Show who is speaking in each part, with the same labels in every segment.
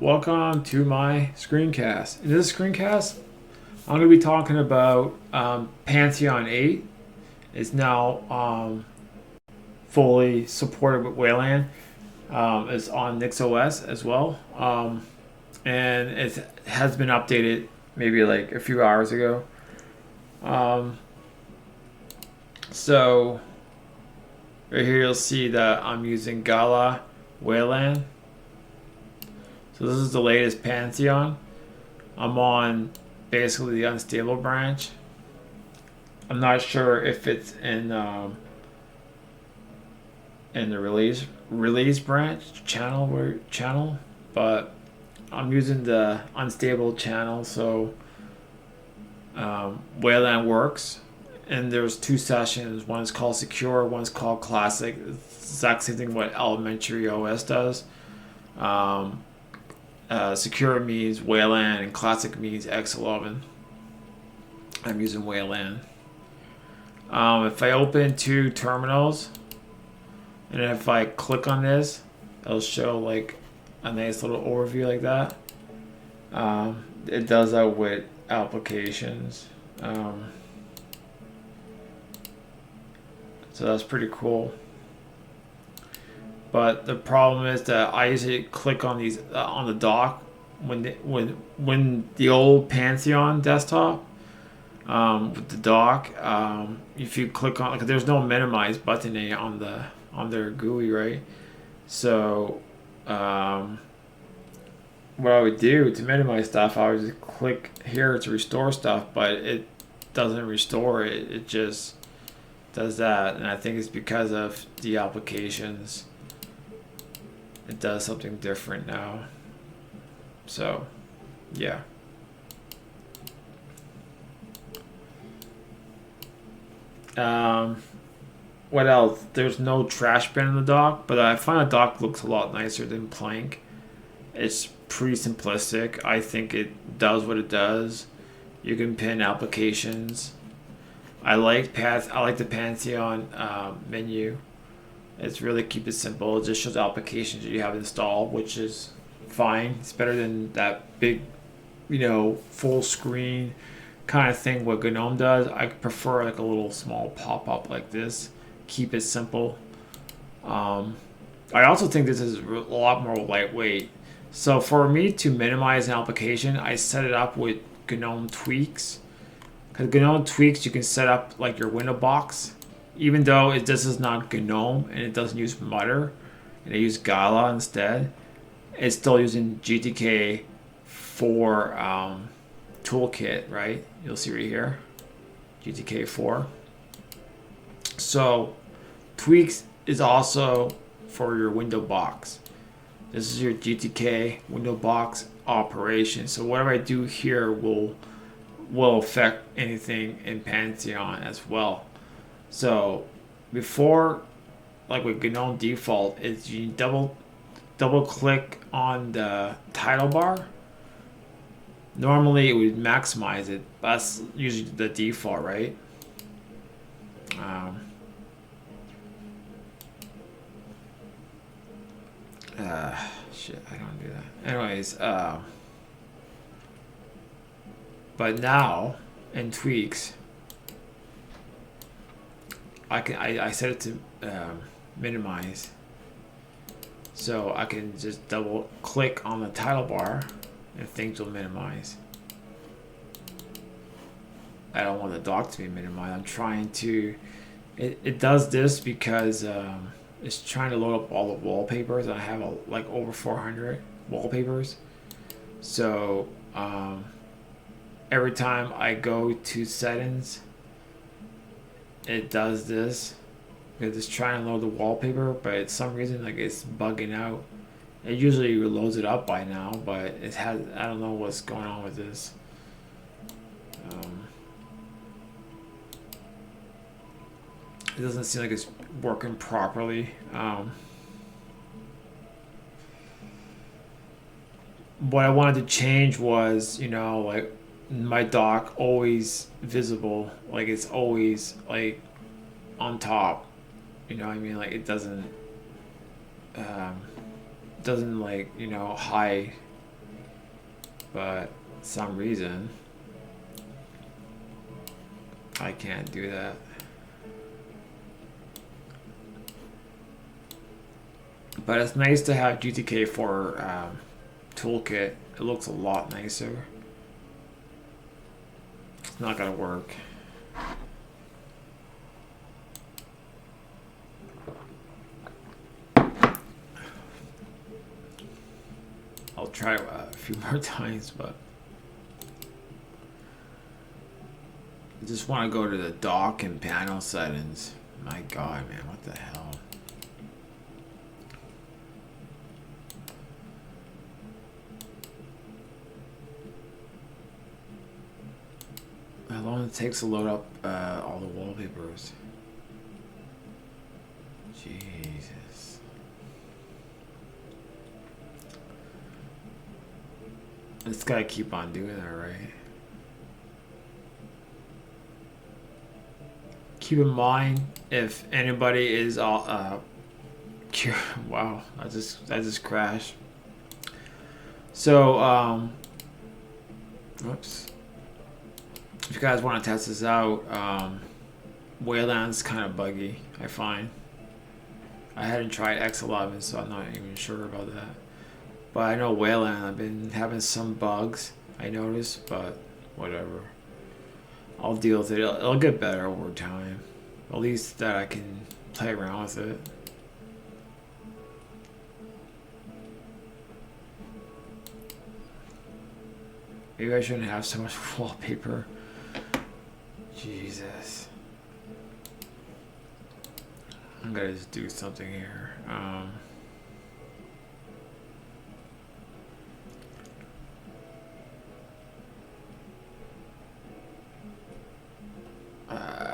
Speaker 1: Welcome to my screencast. In this screencast, I'm going to be talking about Pantheon 8. It's now fully supported with Wayland. It's on NixOS as well. And it has been updated maybe like a few hours ago. Um, so right here you'll see that I'm using Gala Wayland. So this is the latest Pantheon. I'm on basically the unstable branch. I'm not sure if it's in the release branch channel, but I'm using the unstable channel. So Wayland works, and there's two sessions. One's called secure, one's called classic. It's the exact same thing what elementary OS does. Secure means Wayland and classic means X11. I'm using Wayland. If I open two terminals and if I click on this, it'll show like a nice little overview like that. It does that with applications. So that's pretty cool. But the problem is that I usually click on these on the dock when the old Pantheon desktop with the dock. If you click on, like, there's no minimize button on their GUI, right? So what I would do to minimize stuff, I would just click here to restore stuff, but it doesn't restore it. It just does that, and I think it's because of the applications. It does something different now. So, yeah. What else? There's no trash bin in the dock, but I find the dock looks a lot nicer than Plank. It's pretty simplistic. I think it does what it does. You can pin applications. I like the Pantheon menu. It's really keep it simple. It just shows applications that you have installed, which is fine. It's better than that big, full screen kind of thing what GNOME does. I prefer like a little small pop-up like this. Keep it simple. I also think this is a lot more lightweight. So for me to minimize an application, I set it up with GNOME tweaks. Because GNOME tweaks, you can set up like your window box. Even though this is not GNOME and it doesn't use Mutter, and it uses Gala instead, it's still using GTK 4 toolkit, right? You'll see right here, GTK 4. So tweaks is also for your window box. This is your GTK window box operation. So whatever I do here will affect anything in Pantheon as well. So before, like with GNOME default, is you double click on the title bar. Normally it would maximize it. That's usually the default, right? Shit, I don't do that. Anyways, but now in tweaks, I set it to minimize, so I can just double click on the title bar and things will minimize. I don't want the dock to be minimized. I'm trying to. It does this because it's trying to load up all the wallpapers. I have like over 400 wallpapers, so every time I go to settings, it does this because it's trying to load the wallpaper, but for some reason like it's bugging out. It usually loads it up by now, but it has, I don't know what's going on with this. It doesn't seem like it's working properly. What I wanted to change was, like my dock always visible, like it's always like on top. You know what I mean? Like it doesn't like hide but for some reason I can't do that. But it's nice to have GTK4 toolkit. It looks a lot nicer. It's not gonna work. I'll try a few more times, but I just want to go to the dock and panel settings. My God, man, what the hell? How long it takes to load up all the wallpapers? Jesus. It's gotta keep on doing that, right? Keep in mind, if anybody is wow, I just crashed. So oops. If you guys want to test this out, Wayland's kind of buggy, I find. I hadn't tried X11, so I'm not even sure about that. But I know Wayland, I've been having some bugs, I noticed, but whatever. I'll deal with it. It'll get better over time. At least that I can play around with it. Maybe I shouldn't have so much wallpaper. Jesus. I'm gonna just do something here.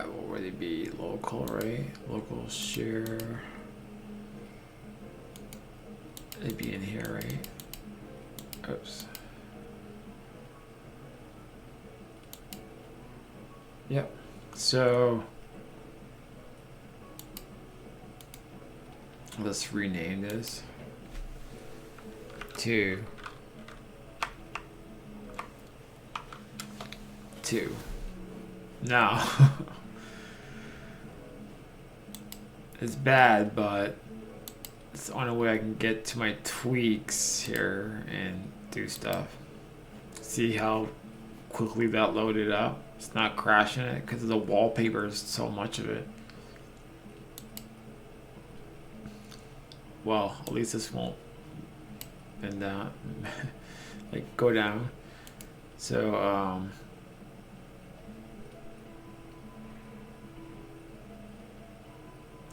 Speaker 1: What would it be? Local, right? Local share. It'd be in here, right? Oops. Yep. So let's rename this to 2. Now it's bad, but it's the only way I can get to my tweaks here and do stuff. See how quickly that loaded up? It's not crashing it because of the wallpapers, so much of it. Well, at least this won't bend down, like go down. So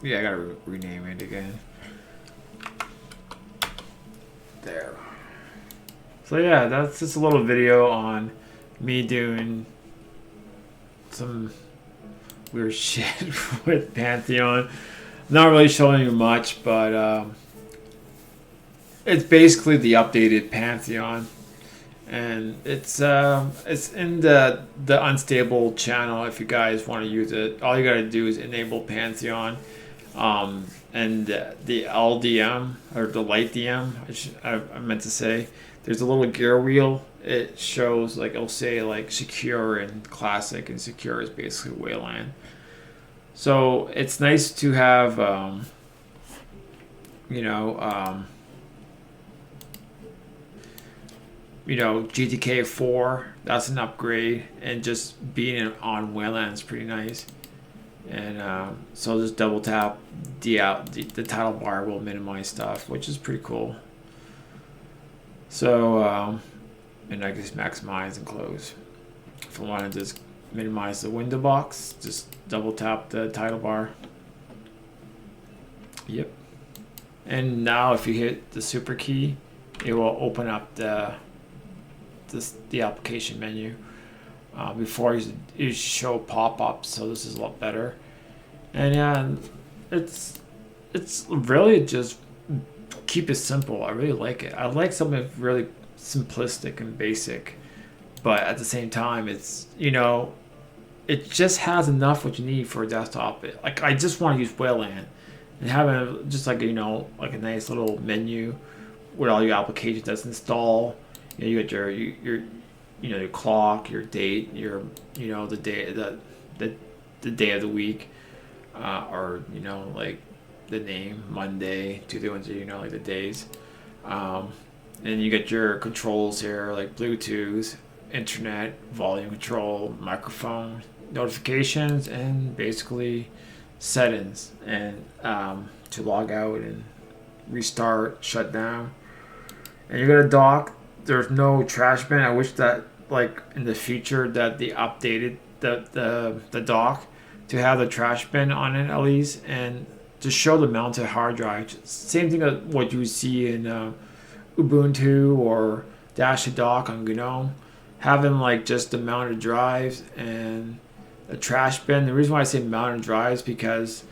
Speaker 1: yeah, I gotta rename it again. There. So yeah, that's just a little video on me doing some weird shit with Pantheon. Not really showing you much, but it's basically the updated Pantheon, and it's in the unstable channel. If you guys want to use it, all you gotta do is enable Pantheon, and the LDM or the light DM. I meant to say, there's a little gear wheel. It shows, like, it'll say like secure and classic, and secure is basically Wayland. So it's nice to have GTK4, that's an upgrade, and just being on Wayland is pretty nice. And so I'll just double tap the title bar will minimize stuff, which is pretty cool. So and I can just maximize and close. If I want to just minimize the window box, just double tap the title bar. Yep. And now if you hit the super key, it will open up the application menu. Before it show pop-ups, so this is a lot better. And yeah, it's really just keep it simple. I really like it. I like something really simplistic and basic, but at the same time, it's it just has enough what you need for a desktop. Like, I just want to use Wayland and having just like like a nice little menu with all your applications that's install, You got your your clock, your date, your the day the day of the week, or like the name Monday, Tuesday, Wednesday, like the days. Um, and you get your controls here like Bluetooth, internet, volume control, microphone, notifications, and basically settings and to log out and restart, shut down. And you got a dock. There's no trash bin. I wish that like in the future that they updated the dock to have the trash bin on it at least, and to show the mounted hard drive. Same thing as what you see in Ubuntu or Dash Dock on GNOME, having like just the mounted drives and a trash bin. The reason why I say mounted drives because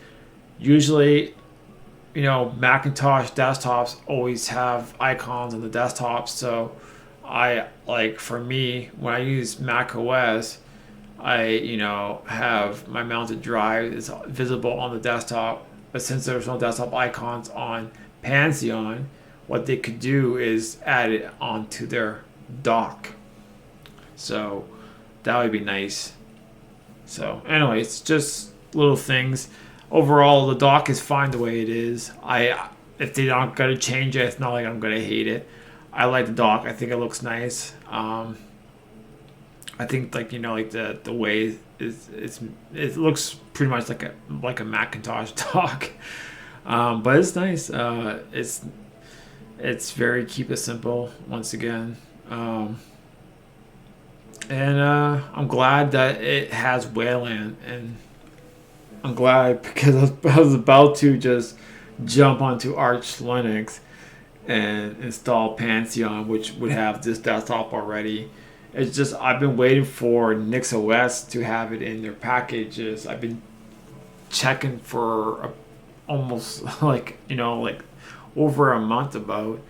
Speaker 1: usually Macintosh desktops always have icons on the desktop. So I like for me when I use Mac OS, I have my mounted drive is visible on the desktop. But since there's no desktop icons on Pantheon, what they could do is add it onto their dock. So that would be nice. So anyway, it's just little things. Overall, the dock is fine the way it is. If they're not gonna change it, it's not like I'm gonna hate it. I like the dock. I think it looks nice. I think like like the way it looks pretty much like a Macintosh dock. But it's nice. It's very keep it simple once again. And I'm glad that it has Wayland, and I'm glad because I was about to just jump onto Arch Linux and install Pantheon, which would have this desktop already. It's just I've been waiting for NixOS to have it in their packages. I've been checking for almost like over a month about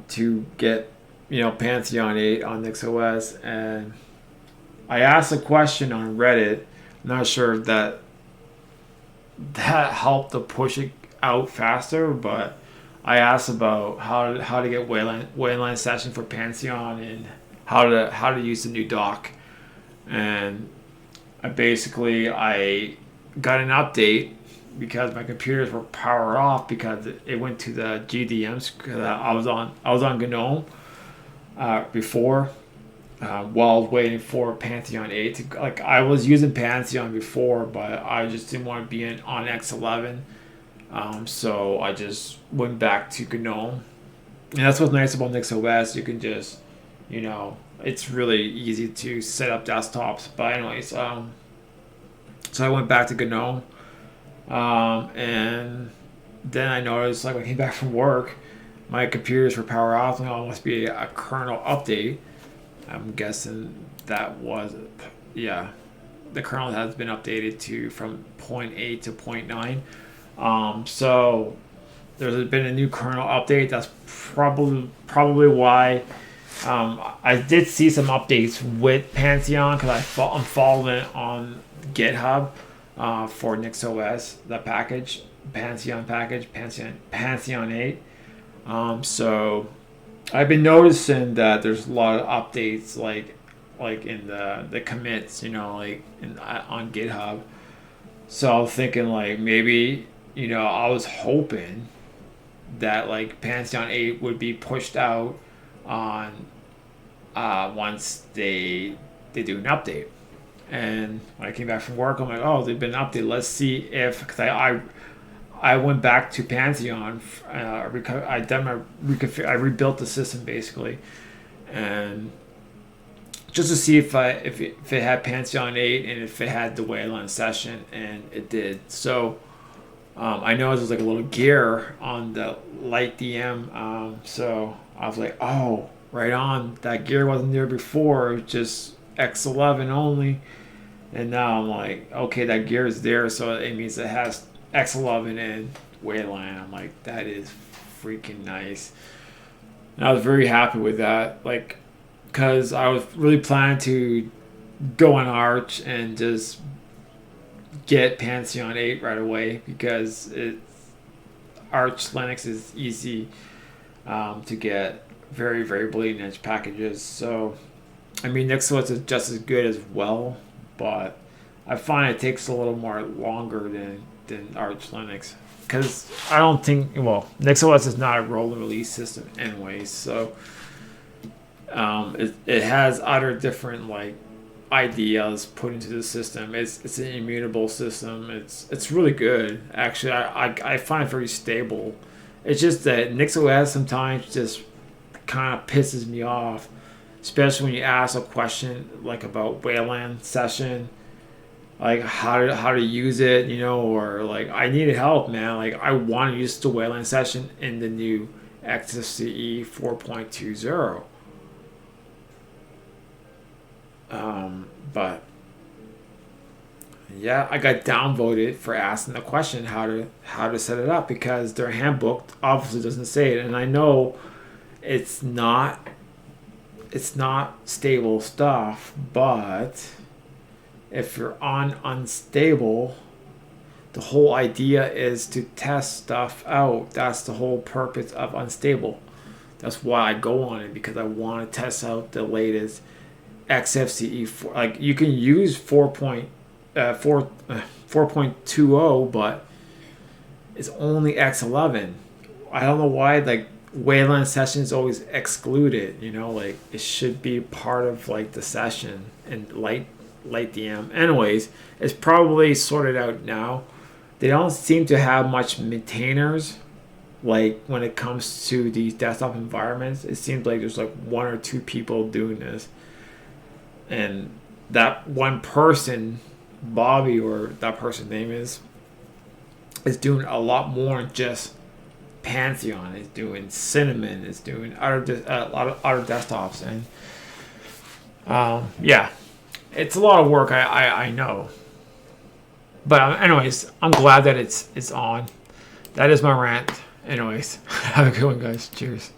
Speaker 1: to get Pantheon 8 on NixOS, and I asked a question on Reddit. I'm not sure if that helped to push it out faster, but I asked about how to get Wayland session for Pantheon and how to use the new dock, and I got an update because my computers were powered off because it went to the GDMs. I was on GNOME before. While I was waiting for Pantheon 8 to, like, I was using Pantheon before, but I just didn't want to be on X11, so I just went back to GNOME. And that's what's nice about NixOS. You can just it's really easy to set up desktops. But anyways, so I went back to GNOME, and then I noticed, like, when I came back from work, my computers were powered off, and it must be a kernel update. I'm guessing that was, yeah, the kernel has been updated from 0.8 to 0.9. So there's been a new kernel update. That's probably why. I did see some updates with Pantheon because I'm following it on GitHub for NixOS, the package, Pantheon 8. So I've been noticing that there's a lot of updates like in the commits, on GitHub. So I was thinking, like, maybe, I was hoping that like Pantheon 8 would be pushed out on once they do an update. And when I came back from work, I'm like, oh, they've been updated. Let's see if, because I went back to Pantheon. I rebuilt the system basically, and just to see if it had Pantheon 8 and if it had the Wayland session, and it did. So I know there's like a little gear on the Light DM. So I was like, oh, right on. That gear wasn't there before. It was just X11 only. And now I'm like, okay, that gear is there, so it means it has X11 and Wayland. I'm like, that is freaking nice. And I was very happy with that, like, because I was really planning to go on Arch and just get Pantheon 8 right away, because Arch Linux is easy to get very, very bleeding edge packages. So, I mean, NixOS is just as good as well, but I find it takes a little more longer than Arch Linux. Because I don't think, well, NixOS is not a roll and release system anyways, so it has other different like ideas put into the system. It's an immutable system. It's really good actually. I find it very stable. It's just that NixOS sometimes just kind of pisses me off, especially when you ask a question like about Wayland session, like how to use it, you know, or like I needed help, man. Like I want to use the Wayland session in the new XFCE 4.20. But yeah, I got downvoted for asking the question how to set it up because their handbook obviously doesn't say it, and I know it's not stable stuff, but if you're on unstable, the whole idea is to test stuff out. That's the whole purpose of unstable. That's why I go on it, because I want to test out the latest XFCE 4. Like you can use 4.20, but it's only X11. I don't know why like Wayland session is always excluded. You know, like it should be part of like the session and light DM. Anyways, it's probably sorted out now. They don't seem to have much maintainers. Like when it comes to these desktop environments, it seems like there's like one or two people doing this. And that one person, Bobby, or that person's name is doing a lot more than just Pantheon. It's doing Cinnamon. It's doing a lot of other desktops. And yeah, it's a lot of work. I know. But anyways, I'm glad that it's on. That is my rant. Anyways, have a good one, guys. Cheers.